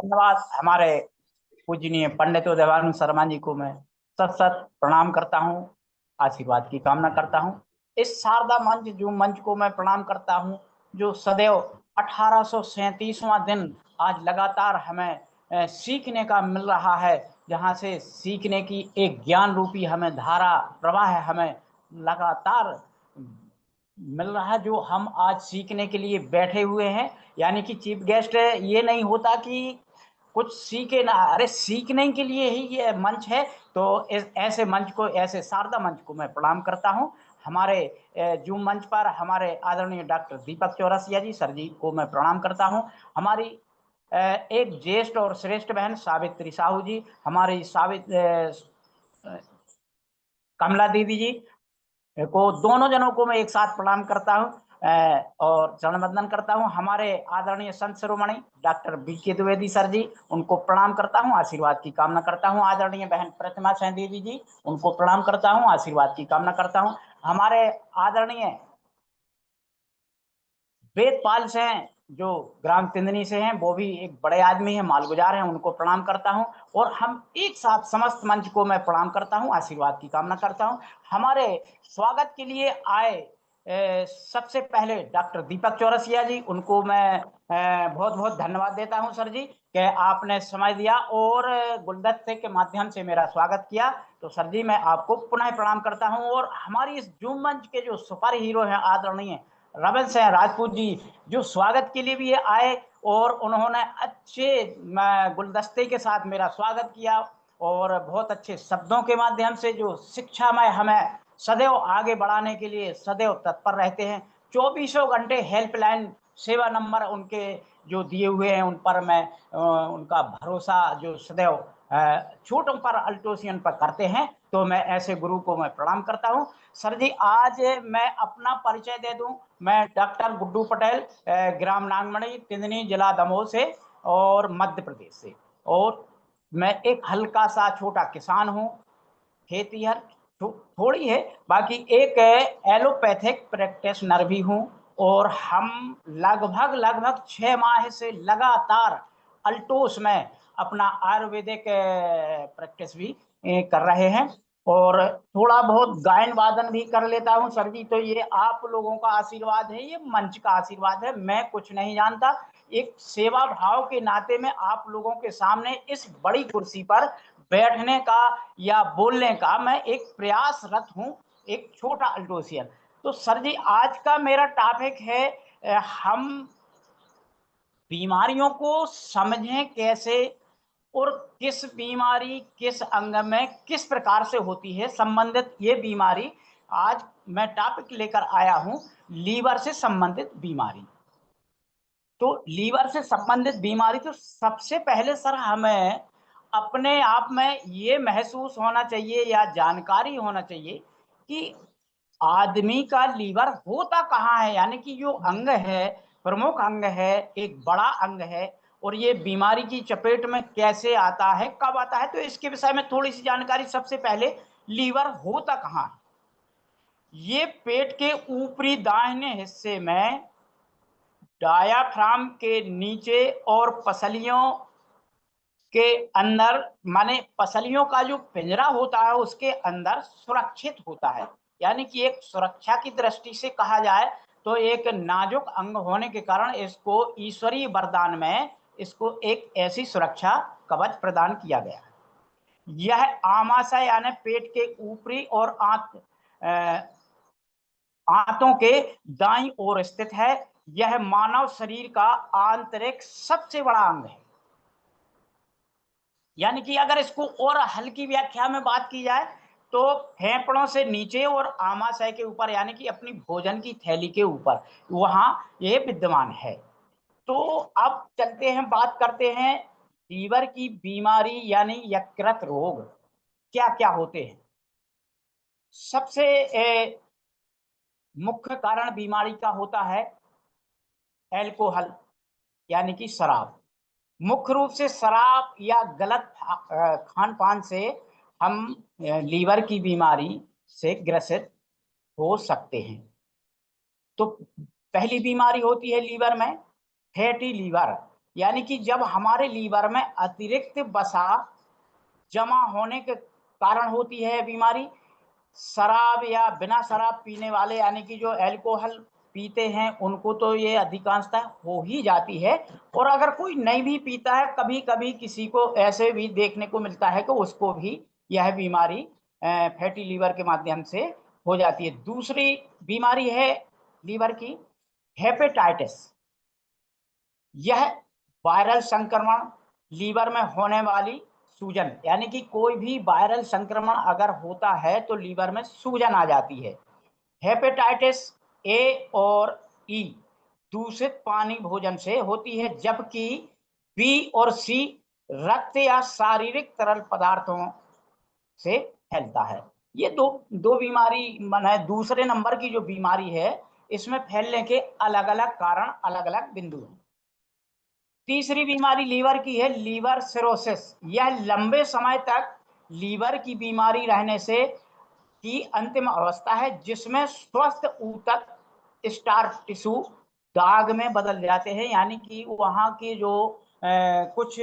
धन्यवाद। हमारे पूजनीय पंडित देवानंद शर्मा जी को मैं सत सत प्रणाम करता हूँ, आशीर्वाद की कामना करता हूँ। इस शारदा मंच जो मंच को मैं प्रणाम करता हूँ, जो सदैव 1837वां दिन आज लगातार हमें सीखने का मिल रहा है, जहाँ से सीखने की एक ज्ञान रूपी हमें धारा प्रवाह हमें लगातार मिल रहा है, जो हम आज सीखने के लिए बैठे हुए हैं। यानी कि चीफ गेस्ट ये नहीं होता कि कुछ सीखे ना, अरे सीखने के लिए ही ये मंच है। तो ऐसे मंच को, ऐसे शारदा मंच को मैं प्रणाम करता हूँ। हमारे जूम मंच पर हमारे आदरणीय डॉक्टर दीपक चौरसिया जी सर जी को मैं प्रणाम करता हूँ। हमारी एक ज्येष्ठ और श्रेष्ठ बहन सावित्री साहू जी, हमारी कमला दीदी जी को, दोनों जनों को मैं एक साथ प्रणाम करता हूँ और चरण वंदन करता हूँ। हमारे आदरणीय Sant Shiromani doctor BK Dwivedi sir जी, उनको प्रणाम करता हूँ, आशीर्वाद की कामना करता हूँ। आदरणीय बहन प्रतिमा सेन देवी जी, उनको प्रणाम करता हूँ, आशीर्वाद की कामना करता हूँ। हमारे आदरणीय वेदपाल से हैं, जो ग्राम तिंदनी से हैं, वो भी एक बड़े आदमी हैं, मालगुजार हैं, उनको प्रणाम करता हूं। और हम एक साथ समस्त मंच को मैं प्रणाम करता हूं, आशीर्वाद की कामना करता हूं। हमारे स्वागत के लिए आए सबसे पहले डॉक्टर दीपक चौरसिया जी, उनको मैं बहुत बहुत धन्यवाद देता हूं सर जी, कि आपने समय दिया और गुलदस्ते के माध्यम से मेरा स्वागत किया। तो सर जी मैं आपको पुनः प्रणाम करता हूं। और हमारी इस जूम मंच के जो सुपर हीरो हैं आदरणीय रमन सिंह राजपूत जी, जो स्वागत के लिए भी ये आए और उन्होंने अच्छे गुलदस्ते के साथ मेरा स्वागत किया और बहुत अच्छे शब्दों के माध्यम से जो शिक्षा में हमें सदैव आगे बढ़ाने के लिए सदैव तत्पर रहते हैं। 24 घंटे हेल्पलाइन सेवा नंबर उनके जो दिए हुए हैं, उन पर मैं उनका भरोसा जो सदैव छोटों पर अल्टोसियन पर करते हैं। तो मैं ऐसे गुरु को मैं प्रणाम करता हूँ। सर जी आज मैं अपना परिचय दे दूं, मैं डॉक्टर गुड्डू पटेल, ग्राम नागमणी, तिंदनी, जिला दमोह से और मध्य प्रदेश से। और मैं एक हल्का सा छोटा किसान हूँ, खेती हर थोड़ी है, बाकी एक एलोपैथिक प्रैक्टिशनर भी हूँ। और हम लगभग लगभग 6 माह से लगातार अल्टोस में अपना आयुर्वेदिक प्रैक्टिस भी कर रहे हैं। और थोड़ा बहुत गायन वादन भी कर लेता हूँ सर जी। तो ये आप लोगों का आशीर्वाद है, ये मंच का आशीर्वाद है, मैं कुछ नहीं जानता। एक सेवा भाव के नाते में आप लोगों के सामने इस बड़ी कुर्सी पर बैठने का या बोलने का मैं एक प्रयासरत हूं, एक छोटा अल्टोसियन। तो सर जी आज का मेरा टॉपिक है हम बीमारियों को समझें कैसे और किस बीमारी किस अंग में किस प्रकार से होती है संबंधित ये बीमारी। आज मैं टॉपिक लेकर आया हूं लीवर से संबंधित बीमारी। तो लीवर से संबंधित बीमारी, तो सबसे पहले सर हमें अपने आप में ये महसूस होना चाहिए या जानकारी होना चाहिए कि आदमी का लीवर होता कहाँ है, यानी कि जो अंग है, प्रमुख अंग है, एक बड़ा अंग है, और ये बीमारी की चपेट में कैसे आता है, कब आता है। तो इसके विषय में थोड़ी सी जानकारी। सबसे पहले लीवर होता कहाँ है, ये पेट के ऊपरी दाहिने हिस्से में डायाफ्राम के नीचे और पसलियों के अंदर, माने पसलियों का जो पिंजरा होता है उसके अंदर सुरक्षित होता है। यानी कि एक सुरक्षा की दृष्टि से कहा जाए तो एक नाजुक अंग होने के कारण इसको ईश्वरीय वरदान में इसको एक ऐसी सुरक्षा कवच प्रदान किया गया है। यह आमाशय यानी पेट के ऊपरी और आंतों के दाईं ओर स्थित है। यह मानव शरीर का आंतरिक सबसे बड़ा अंग है। यानी कि अगर इसको और हल्की व्याख्या में बात की जाए तो फेफड़ों से नीचे और आमाशय के ऊपर, यानी कि अपनी भोजन की थैली के ऊपर वहां ये विद्यमान है। तो अब चलते हैं, बात करते हैं लीवर की बीमारी यानी यकृत रोग क्या क्या होते हैं। सबसे मुख्य कारण बीमारी का होता है एल्कोहल यानी कि शराब। मुख्य रूप से शराब या गलत खान पान से हम लीवर की बीमारी से ग्रसित हो सकते हैं। तो पहली बीमारी होती है लीवर में फैटी लीवर। यानी कि जब हमारे लीवर में अतिरिक्त वसा जमा होने के कारण होती है बीमारी। शराब या बिना शराब पीने वाले यानी कि जो अल्कोहल पीते हैं उनको तो ये अधिकांशतः हो ही जाती है, और अगर कोई नहीं भी पीता है, कभी कभी किसी को ऐसे भी देखने को मिलता है कि उसको भी यह बीमारी फैटी लीवर के माध्यम से हो जाती है। दूसरी बीमारी है लीवर की हेपेटाइटिस। यह वायरल संक्रमण, लीवर में होने वाली सूजन, यानी कि कोई भी वायरल संक्रमण अगर होता है तो लीवर में सूजन आ जाती है। हेपेटाइटिस ए और ई दूषित पानी भोजन से होती है, जबकि बी और सी रक्त या शारीरिक तरल पदार्थों से फैलता है। ये दो दो बीमारी माने दूसरे नंबर की जो बीमारी है, इसमें फैलने के अलग अलग कारण, अलग अलग बिंदु हैं। तीसरी बीमारी लीवर की है लीवर सिरोसिस। यह लंबे समय तक लीवर की बीमारी रहने से की अंतिम अवस्था है, जिसमें स्वस्थ ऊतक स्टार टिश्यू दाग में बदल जाते हैं, यानी कि वहां के जो कुछ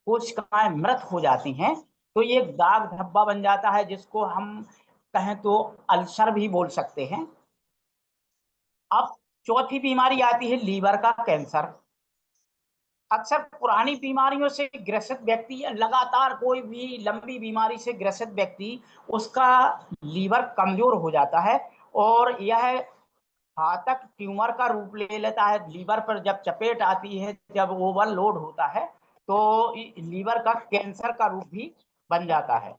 कोशिकाएं मृत हो जाती हैं, तो ये दाग धब्बा बन जाता है, जिसको हम कहें तो अल्सर भी बोल सकते हैं। अब चौथी बीमारी आती है लीवर का कैंसर। अक्सर पुरानी बीमारियों से ग्रसित व्यक्ति या लगातार कोई भी लंबी बीमारी से ग्रसित व्यक्ति, उसका लीवर कमजोर हो जाता है और यह घातक ट्यूमर का रूप ले लेता है। लीवर पर जब चपेट आती है, जब ओवरलोड होता है, तो लीवर का कैंसर का रूप भी बन जाता है।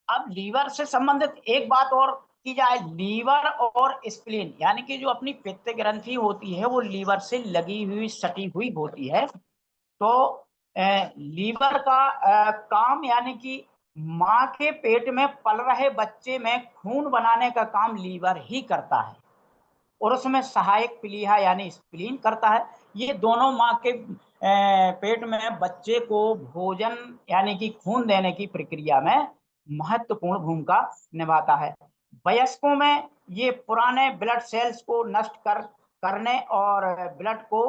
अब लीवर से संबंधित एक बात और की जाए, लीवर और स्प्लीन यानी कि जो अपनी पित्त ग्रंथि होती है वो लीवर से लगी हुई सटी हुई होती है। तो लीवर का काम यानी कि माँ के पेट में पल रहे बच्चे में खून बनाने का काम लीवर ही करता है, और उसमें सहायक प्लीहा यानी स्प्लीन करता है। ये दोनों माँ के पेट में बच्चे को भोजन यानी कि खून देने की प्रक्रिया में महत्वपूर्ण भूमिका निभाता है। वयस्कों में ये पुराने ब्लड सेल्स को नष्ट करने और ब्लड को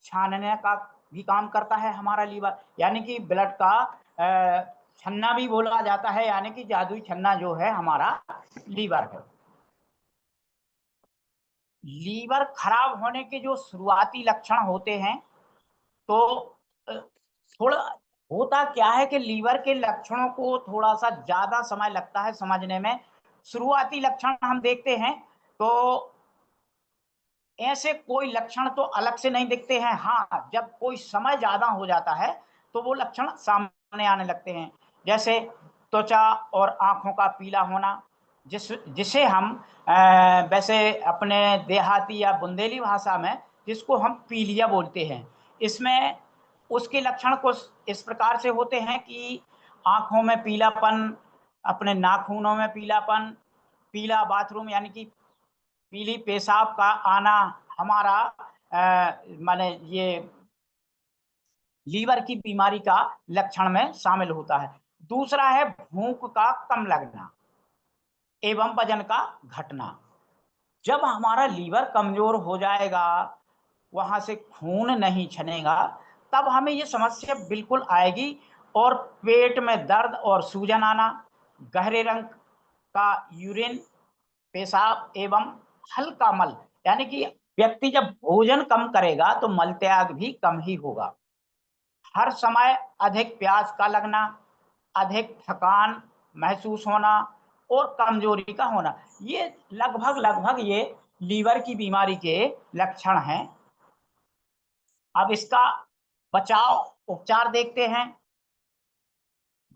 छानने का भी काम करता है हमारा लीवर, यानी कि ब्लड का छन्ना भी बोला जाता है, यानी कि जादुई छन्ना जो है हमारा लीवर है। लीवर खराब होने के जो शुरुआती लक्षण होते हैं, तो थोड़ा होता क्या है कि लीवर के लक्षणों को थोड़ा सा ज्यादा समय लगता है समझने में। शुरुआती लक्षण हम देखते हैं तो ऐसे कोई लक्षण तो अलग से नहीं दिखते हैं। हाँ, जब कोई समय ज्यादा हो जाता है तो वो लक्षण सामने आने लगते हैं, जैसे त्वचा और आंखों का पीला होना, जिसे हम वैसे अपने देहाती या बुंदेली भाषा में जिसको हम पीलिया बोलते हैं। इसमें उसके लक्षण कुछ इस प्रकार से होते हैं कि आंखों में पीलापन, अपने नाखूनों में पीलापन, पीला बाथरूम यानी कि पीली पेशाब का आना, हमारा माने ये लीवर की बीमारी का लक्षण में शामिल होता है। दूसरा है भूख का कम लगना एवं वजन का घटना। जब हमारा लीवर कमजोर हो जाएगा, वहां से खून नहीं छनेगा, तब हमें ये समस्या बिल्कुल आएगी, और पेट में दर्द और सूजन आना, गहरे रंग का यूरिन, पेशाब एवं हल्का मल, यानी कि व्यक्ति जब भोजन कम करेगा तो मल त्याग भी कम ही होगा। हर समय अधिक प्यास का लगना, अधिक थकान महसूस होना और कमजोरी का होना, ये लगभग लगभग ये लीवर की बीमारी के लक्षण हैं। अब इसका बचाव उपचार देखते हैं।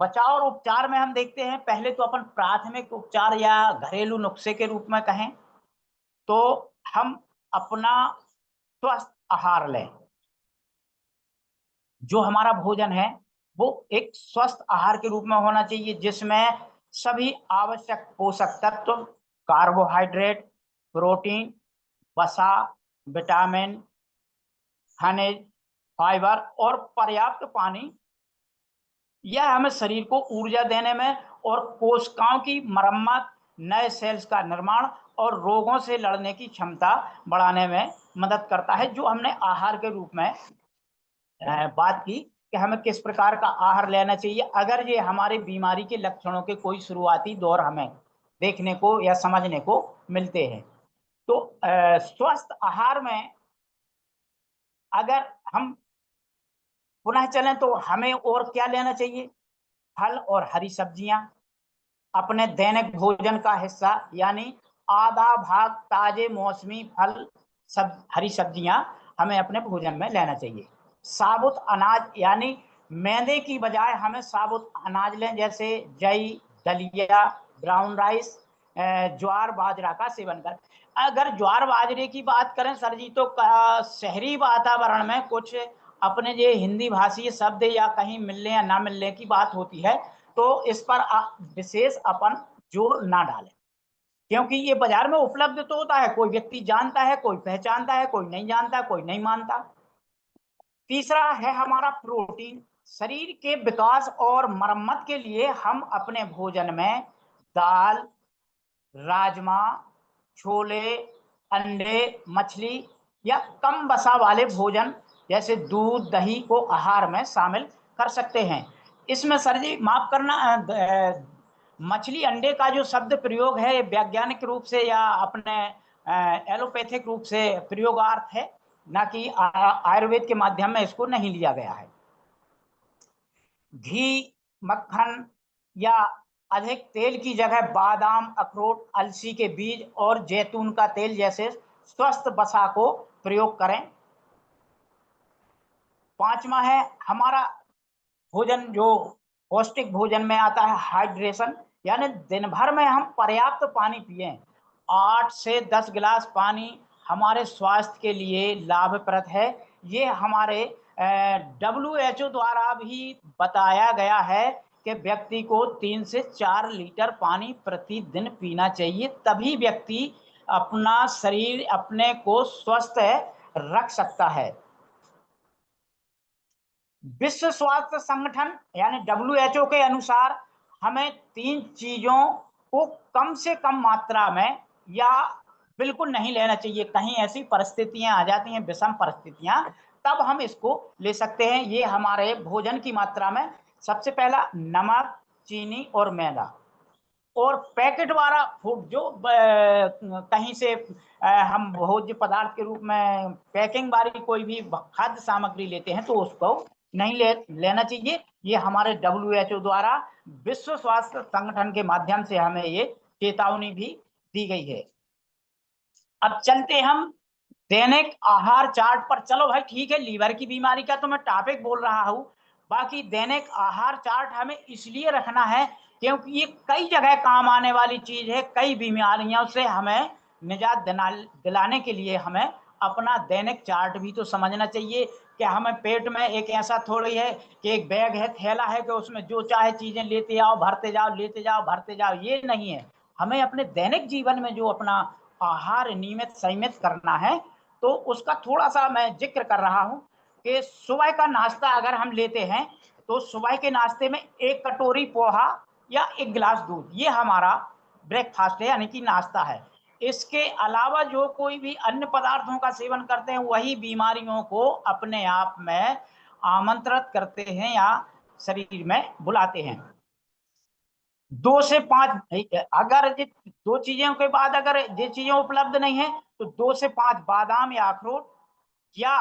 बचाव और उपचार में हम देखते हैं, पहले तो अपन प्राथमिक उपचार या घरेलू नुस्खे के रूप में कहें तो हम अपना स्वस्थ आहार लें। जो हमारा भोजन है वो एक स्वस्थ आहार के रूप में होना चाहिए, जिसमें सभी आवश्यक पोषक तत्व, कार्बोहाइड्रेट, प्रोटीन, वसा, विटामिन, खनिज, फाइबर और पर्याप्त पानी, यह हमें शरीर को ऊर्जा देने में और कोशिकाओं की मरम्मत, नए सेल्स का निर्माण और रोगों से लड़ने की क्षमता बढ़ाने में मदद करता है। जो हमने आहार के रूप में बात की कि हमें किस प्रकार का आहार लेना चाहिए अगर ये हमारी बीमारी के लक्षणों के कोई शुरुआती दौर हमें देखने को या समझने को मिलते हैं। तो स्वस्थ आहार में अगर हम पुनः चलें तो हमें और क्या लेना चाहिए? फल और हरी सब्जियां अपने दैनिक भोजन का हिस्सा, यानी आधा भाग ताजे मौसमी फल, सब हरी सब्जियां हमें अपने भोजन में लेना चाहिए। साबुत अनाज, यानी मैदे की बजाय हमें साबुत अनाज लें, जैसे जई, दलिया, ब्राउन राइस, ज्वार बाजरा का सेवन करें। अगर ज्वार बाजरे की बात करें सर जी, तो शहरी वातावरण में कुछ अपने जो हिंदी भाषी शब्द या कहीं मिलने या ना मिलने की बात होती है, तो इस पर विशेष अपन जोर ना डालें, क्योंकि ये बाजार में उपलब्ध तो होता है, कोई व्यक्ति जानता है, कोई पहचानता है, कोई नहीं जानता, कोई नहीं मानता। तीसरा है हमारा प्रोटीन। शरीर के विकास और मरम्मत के लिए हम अपने भोजन में दाल, राजमा, छोले, अंडे, मछली या कम वसा वाले भोजन जैसे दूध, दही को आहार में शामिल कर सकते हैं। इसमें सर जी माफ करना, मछली अंडे का जो शब्द प्रयोग है वैज्ञानिक रूप से या अपने एलोपैथिक रूप से प्रयोगार्थ है, ना कि आयुर्वेद के माध्यम में इसको नहीं लिया गया है। घी, मक्खन या अधिक तेल की जगह बादाम, अखरोट, अलसी के बीज और जैतून का तेल जैसे स्वस्थ वसा को प्रयोग करें। पांचवा है हमारा भोजन जो पौष्टिक भोजन में आता है हाइड्रेशन, यानी दिन भर में हम पर्याप्त पानी पिए। 8 से 10 गिलास पानी हमारे स्वास्थ्य के लिए लाभप्रद है। ये हमारे WHO द्वारा भी बताया गया है कि व्यक्ति को 3 से 4 लीटर पानी प्रतिदिन पीना चाहिए, तभी व्यक्ति अपना शरीर अपने को स्वस्थ रख सकता है। विश्व स्वास्थ्य संगठन यानी WHO के अनुसार हमें 3 चीजों को कम से कम मात्रा में या बिल्कुल नहीं लेना चाहिए। कहीं ऐसी परिस्थितियां आ जाती हैं, विषम परिस्थितियां, तब हम इसको ले सकते हैं। ये हमारे भोजन की मात्रा में सबसे पहला नमक, चीनी और मैदा। और पैकेट वाला फूड जो कहीं से हम भोज्य पदार्थ के रूप में पैकिंग वाली कोई भी खाद्य सामग्री लेते हैं तो उसको नहीं लेना चाहिए। ये हमारे WHO द्वारा विश्व स्वास्थ्य संगठन के माध्यम से हमें ये चेतावनी भी दी गई है। अब चलते हम दैनिक आहार चार्ट पर। चलो भाई ठीक है, लीवर की बीमारी का तो मैं टॉपिक बोल रहा हूं, बाकी दैनिक आहार चार्ट हमें इसलिए रखना है क्योंकि ये कई जगह काम आने वाली चीज है। कई बीमारियों से हमें निजात दिलाने के लिए हमें अपना दैनिक चार्ट भी तो समझना चाहिए कि हमें पेट में एक ऐसा थोड़ी है कि एक बैग है, थैला है कि उसमें जो चाहे चीजें लेते आओ, भरते जाओ, लेते जाओ, भरते जाओ, ये नहीं है। हमें अपने दैनिक जीवन में जो अपना आहार नियमित संयमित करना है, तो उसका थोड़ा सा मैं जिक्र कर रहा हूं कि सुबह का नाश्ता अगर हम लेते हैं तो सुबह के नाश्ते में 1 कटोरी पोहा या 1 गिलास दूध, ये हमारा ब्रेकफास्ट है, यानी कि नाश्ता है। इसके अलावा जो कोई भी अन्य पदार्थों का सेवन करते हैं वही बीमारियों को अपने आप में आमंत्रित करते हैं या शरीर में बुलाते हैं। 2 से 5, अगर दो चीजों के बाद अगर ये चीजें उपलब्ध नहीं है तो 2 से 5 बादाम या अखरोट, या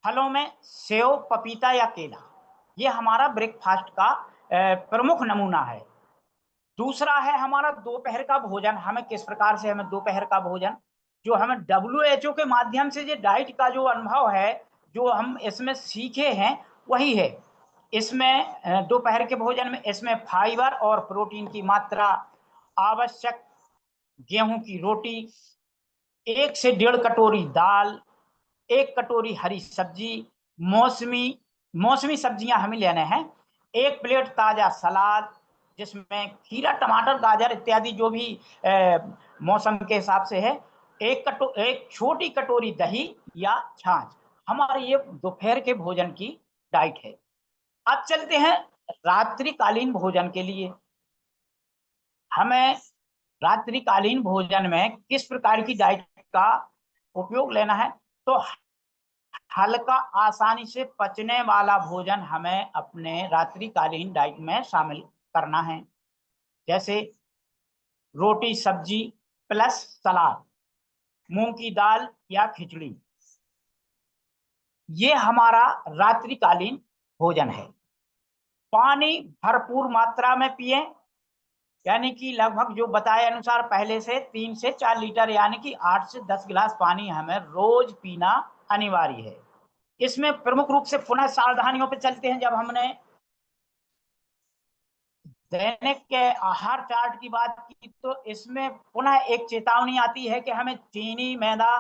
फलों में सेव, पपीता या केला, ये हमारा ब्रेकफास्ट का प्रमुख नमूना है। दूसरा है हमारा दोपहर का भोजन। हमें किस प्रकार से हमें दोपहर का भोजन, जो हमें WHO के माध्यम से जो डाइट का जो अनुभव है, जो हम इसमें सीखे हैं वही है। इसमें दोपहर के भोजन में इसमें फाइबर और प्रोटीन की मात्रा आवश्यक, गेहूं की रोटी, 1 से 1.5 कटोरी दाल, 1 कटोरी हरी सब्जी, मौसमी मौसमी सब्जियां हमें लेने हैं, 1 प्लेट ताजा सलाद जिसमें खीरा, टमाटर, गाजर इत्यादि जो भी मौसम के हिसाब से है, 1 छोटी कटोरी दही या छाछ। हमारे ये दोपहर के भोजन की डाइट है। अब चलते हैं रात्रिकालीन भोजन के लिए। हमें रात्रिकालीन भोजन में किस प्रकार की डाइट का उपयोग लेना है। तो हल्का आसानी से पचने वाला भोजन हमें अपने रात्रिकालीन डाइट में शामिल करना है, जैसे रोटी सब्जी प्लस सलाद, मूंग की दाल या खिचड़ी, ये हमारा रात्रिकालीन भोजन है। पानी भरपूर मात्रा में पिए, यानी कि लगभग जो बताए अनुसार पहले से 3 से 4 लीटर यानी कि 8 से 10 गिलास पानी हमें रोज पीना अनिवार्य है। इसमें प्रमुख रूप से पुनः सावधानियों पे चलते हैं। जब हमने दैनिक के आहार चार्ट की बात की तो इसमें पुनः एक चेतावनी आती है कि हमें चीनी मैदा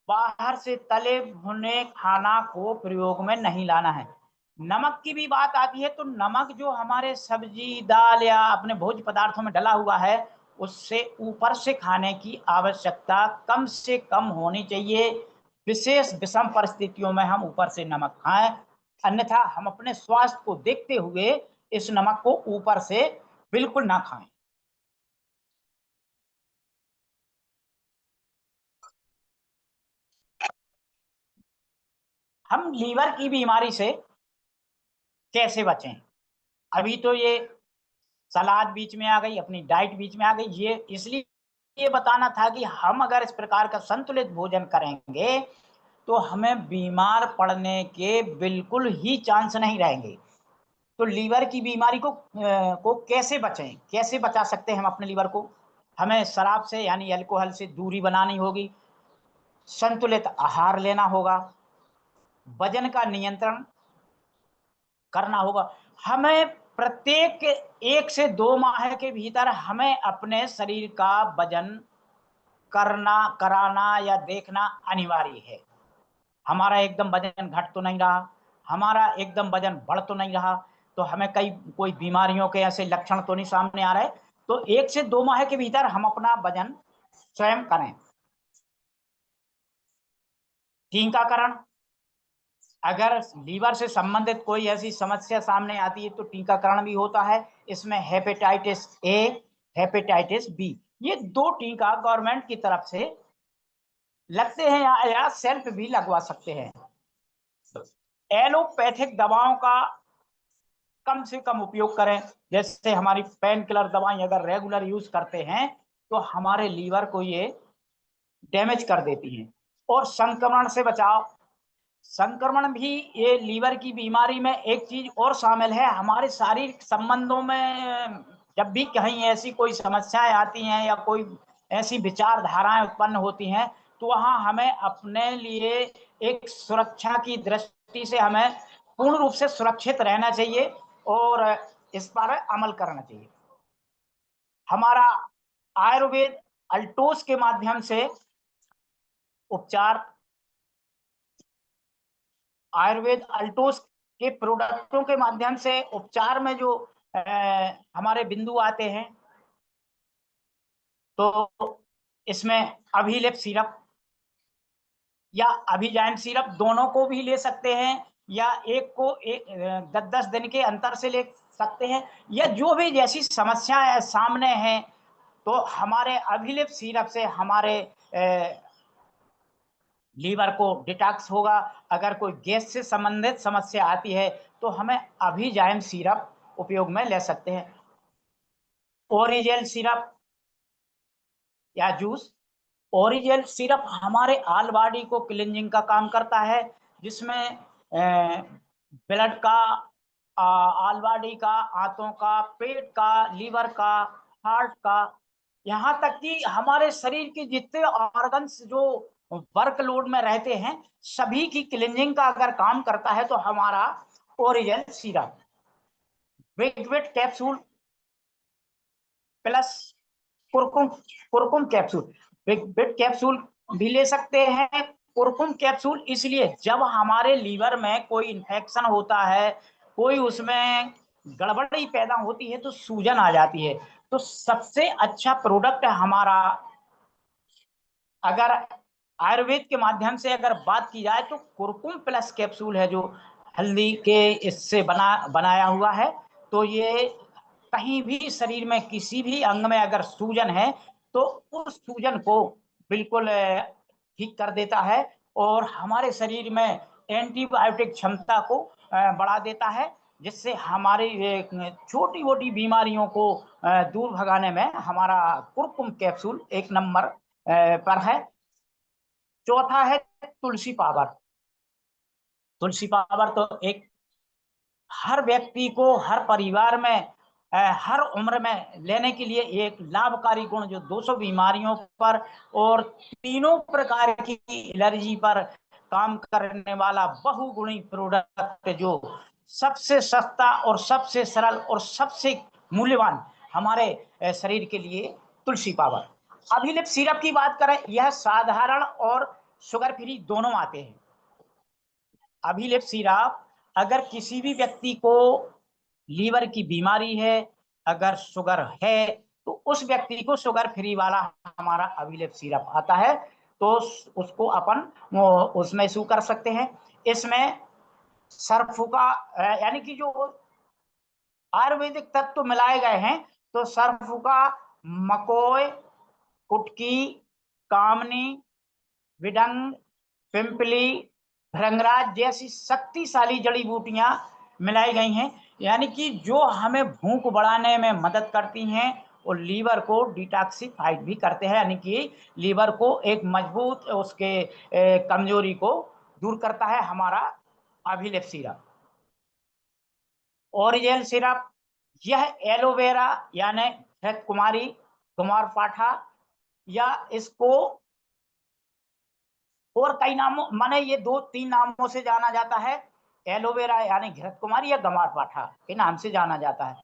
बाहर से तले भुने खाना को प्रयोग में नहीं लाना है। नमक की भी बात आती है तो नमक जो हमारे सब्जी दाल या अपने भोज्य पदार्थों में डला हुआ है उससे ऊपर से खाने की आवश्यकता कम से कम होनी चाहिए। विशेष विषम परिस्थितियों में हम ऊपर से नमक खाएं, अन्यथा हम अपने स्वास्थ्य को देखते हुए इस नमक को ऊपर से बिल्कुल ना खाएं। हम लीवर की बीमारी से कैसे बचें? अभी तो ये सलाद बीच में आ गई, अपनी डाइट बीच में आ गई, ये इसलिए ये बताना था कि हम अगर इस प्रकार का संतुलित भोजन करेंगे तो हमें बीमार पड़ने के बिल्कुल ही चांस नहीं रहेंगे। तो लीवर की बीमारी को कैसे बचें, कैसे बचा सकते हैं हम अपने लीवर को? हमें शराब से यानी अल्कोहल से दूरी बनानी होगी, संतुलित आहार लेना होगा, वजन का नियंत्रण करना होगा। हमें प्रत्येक 1 से 2 माह के भीतर हमें अपने शरीर का वजन करना कराना या देखना अनिवार्य है। हमारा एकदम वजन घट तो नहीं रहा, हमारा एकदम वजन बढ़ तो नहीं रहा, तो हमें कोई बीमारियों के ऐसे लक्षण तो नहीं सामने आ रहे। तो 1 से 2 माह के भीतर हम अपना वजन स्वयं करें। टीकाकरण, अगर लीवर से संबंधित कोई ऐसी समस्या सामने आती है तो टीकाकरण भी होता है। इसमें हेपेटाइटिस ए, हेपेटाइटिस बी, ये 2 टीका गवर्नमेंट की तरफ से लगते हैं या सेल्फ भी लगवा सकते हैं। एलोपैथिक दवाओं का कम से कम उपयोग करें, जैसे हमारी पेन किलर दवाएं अगर रेगुलर यूज करते हैं तो हमारे लीवर को ये डैमेज कर देती हैं। और संक्रमण से बचाव, संक्रमण भी ये लीवर की बीमारी में एक चीज और शामिल है। हमारे शारीरिक संबंधों में जब भी कहीं ऐसी कोई समस्याएं आती हैं या कोई ऐसी विचारधाराएं उत्पन्न होती हैं तो वहां हमें अपने लिए एक सुरक्षा की दृष्टि से हमें पूर्ण रूप से सुरक्षित रहना चाहिए और इस पर अमल करना चाहिए। हमारा आयुर्वेद अल्टोस के माध्यम से उपचार, आयुर्वेद अल्टोस के प्रोडक्टों के माध्यम से उपचार में जो हमारे बिंदु आते हैं तो इसमें अभिलेप सिरप या अभिजाइम सिरप दोनों को भी ले सकते हैं या एक को 10-10 दिन के अंतर से ले सकते हैं, या जो भी जैसी समस्याएं सामने हैं तो हमारे अभिलेप सिरप से हमारे लीवर को डिटॉक्स होगा। अगर कोई गैस से संबंधित समस्या आती है तो हमें अभिजाइम सिरप उपयोग में ले सकते हैं। ओरिजेल सिरप या जूस, ओरिजेल सिरप हमारे आल बॉडी को क्लींजिंग का काम करता है, जिसमें ब्लड का, आल बॉडी का, आंतों का, पेट का, लीवर का, हार्ट का, यहाँ तक कि हमारे शरीर के जितने ऑर्गन्स जो वर्कलोड में रहते हैं सभी की क्लींजिंग का अगर काम करता है तो हमारा original syrup. Weight capsule plus कुरकुम, कुरकुम कैप्सूल, वेट कैप्सूल भी ले सकते हैं। कुरकुम कैप्सूल इसलिए जब हमारे लीवर में कोई इन्फेक्शन होता है, कोई उसमें गड़बड़ी पैदा होती है तो सूजन आ जाती है, तो सबसे अच्छा प्रोडक्ट हमारा, अगर आयुर्वेद के माध्यम से अगर बात की जाए तो कुरकुम प्लस कैप्सूल है, जो हल्दी के इससे बनाया हुआ है। तो ये कहीं भी शरीर में किसी भी अंग में अगर सूजन है तो उस सूजन को बिल्कुल ठीक कर देता है और हमारे शरीर में एंटीबायोटिक क्षमता को बढ़ा देता है, जिससे हमारी छोटी-मोटी बीमारियों को दूर भगाने में हमारा कुरकुम कैप्सूल 1 नंबर पर है। चौथा है तुलसी पावर। तुलसी पावर तो एक हर व्यक्ति को, हर परिवार में, हर उम्र में लेने के लिए एक लाभकारी गुण, जो 200 बीमारियों पर और तीनों प्रकार की एलर्जी पर काम करने वाला बहुगुणी प्रोडक्ट, जो सबसे सस्ता और सबसे सरल और सबसे मूल्यवान हमारे शरीर के लिए तुलसी पावर। अभिलिप सिरप की बात करें, यह साधारण और शुगर फ्री दोनों आते हैं। अभिलेप सिरप अगर किसी भी व्यक्ति को लीवर की बीमारी है, अगर शुगर है, तो उस व्यक्ति को शुगर फ्री वाला हमारा अभिलेप सिरप आता है, तो उसको अपन उसमें इशू कर सकते हैं। इसमें सरफू का यानी कि जो आयुर्वेदिक तत्व मिलाए गए हैं, तो सरफू का, मकोय, कुटकी, कामनी, विडंग, पिंपली, भृंगराज जैसी शक्तिशाली जड़ी बूटियां मिलाई गई हैं, यानी कि जो हमें भूख बढ़ाने में मदद करती हैं और लीवर को डिटॉक्सिफाइड भी करते हैं, यानी कि लीवर को एक मजबूत उसके कमजोरी को दूर करता है हमारा अभिलेप सिरप। ओरिजिनल सिरप, यह एलोवेरा यानी घृत कुमारी, कुमारपाठा, या इसको और कई नामों, माने ये 2-3 नामों से जाना जाता है। एलोवेरा यानी घृत कुमारी या गमारपाठा के नाम से जाना जाता है।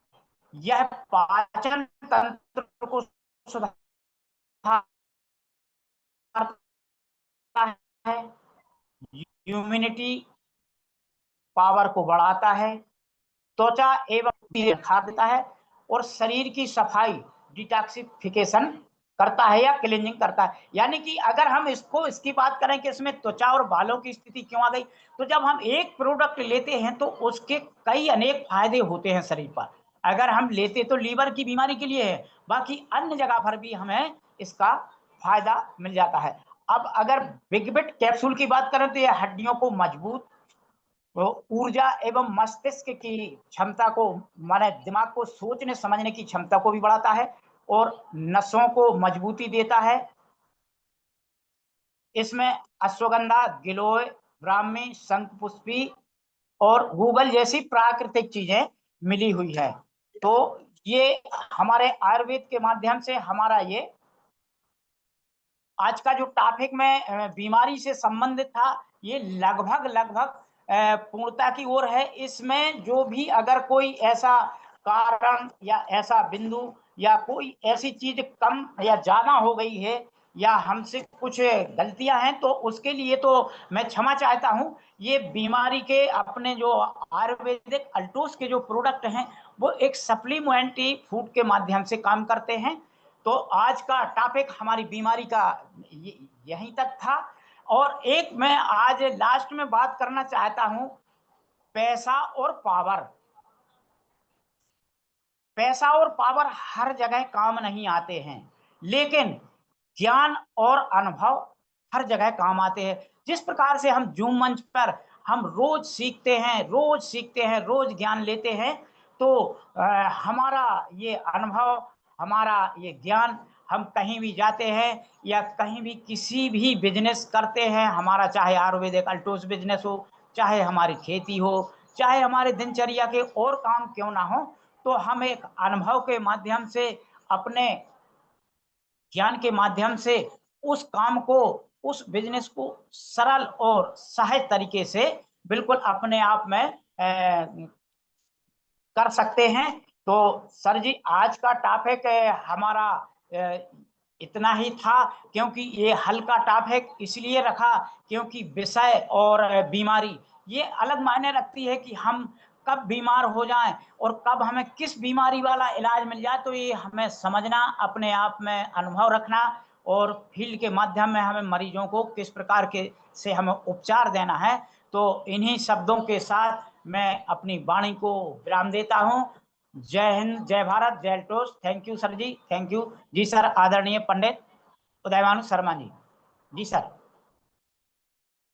यह पाचन तंत्र को सुधारता है, इम्यूनिटी पावर को बढ़ाता है, त्वचा एवं निखार देता है और शरीर की सफाई, डिटॉक्सिफिकेशन करता है या क्लींजिंग करता है। यानी कि अगर हम इसकी बात करें कि इसमें त्वचा और बालों की स्थिति क्यों आ गई, तो जब हम एक प्रोडक्ट लेते हैं तो उसके कई अनेक फायदे होते हैं शरीर पर। अगर हम लेते तो लीवर की बीमारी के लिए है, बाकी अन्य जगह पर भी हमें इसका फायदा मिल जाता है। अब अगर बिग बिट कैप्सूल की बात करें, तो यह हड्डियों को मजबूत, तो ऊर्जा एवं मस्तिष्क की क्षमता को, माने दिमाग को सोचने समझने की क्षमता को भी बढ़ाता है और नसों को मजबूती देता है। इसमें अश्वगंधा, गिलोय, ब्राह्मी, शंखपुष्पी और गूगल जैसी प्राकृतिक चीजें मिली हुई है। तो ये हमारे आयुर्वेद के माध्यम से हमारा ये आज का जो टॉपिक में बीमारी से संबंधित था, ये लगभग पूर्णता की ओर है। इसमें जो भी अगर कोई ऐसा कारण या ऐसा बिंदु या कोई ऐसी चीज कम या ज्यादा हो गई है या हमसे कुछ गलतियां हैं, तो उसके लिए तो मैं क्षमा चाहता हूं। ये बीमारी के अपने जो आयुर्वेदिक अल्टोस के जो प्रोडक्ट हैं, वो एक सप्लीमेंट्री फूड के माध्यम से काम करते हैं। तो आज का टॉपिक हमारी बीमारी का यहीं तक था। और एक मैं आज लास्ट में बात करना चाहता हूं, पैसा और पावर। पैसा और पावर हर जगह काम नहीं आते हैं, लेकिन ज्ञान और अनुभव हर जगह काम आते हैं। जिस प्रकार से हम जूम मंच पर हम रोज सीखते हैं, रोज ज्ञान लेते हैं, तो हमारा ये अनुभव, हमारा ये ज्ञान, हम कहीं भी जाते हैं या कहीं भी किसी भी बिजनेस करते हैं, हमारा चाहे आयुर्वेदिक अल्टोस बिजनेस हो, चाहे हमारी खेती हो, चाहे हमारे दिनचर्या के और काम क्यों ना हो, तो हम एक अनुभव के माध्यम से, अपने ज्ञान के माध्यम से उस काम को, उस बिजनेस को सरल और सहज तरीके से बिल्कुल अपने आप में कर सकते हैं। तो सर जी, आज का टॉपिक हमारा इतना ही था, क्योंकि ये हल्का टॉपिक इसलिए रखा क्योंकि विषय और बीमारी ये अलग मायने रखती है कि हम कब बीमार हो जाएं और कब हमें किस बीमारी वाला इलाज मिल जाए। तो ये हमें समझना, अपने आप में अनुभव रखना और फील्ड के माध्यम में हमें मरीजों को किस प्रकार के से हमें उपचार देना है। तो इन्हीं शब्दों के साथ मैं अपनी वाणी को विराम देता हूं। जय हिंद, जय भारत, जय toast. Thank you sir ji, thank you ji sir. आदरणीय पंडित उदयभानु शर्मा जी, जी सर।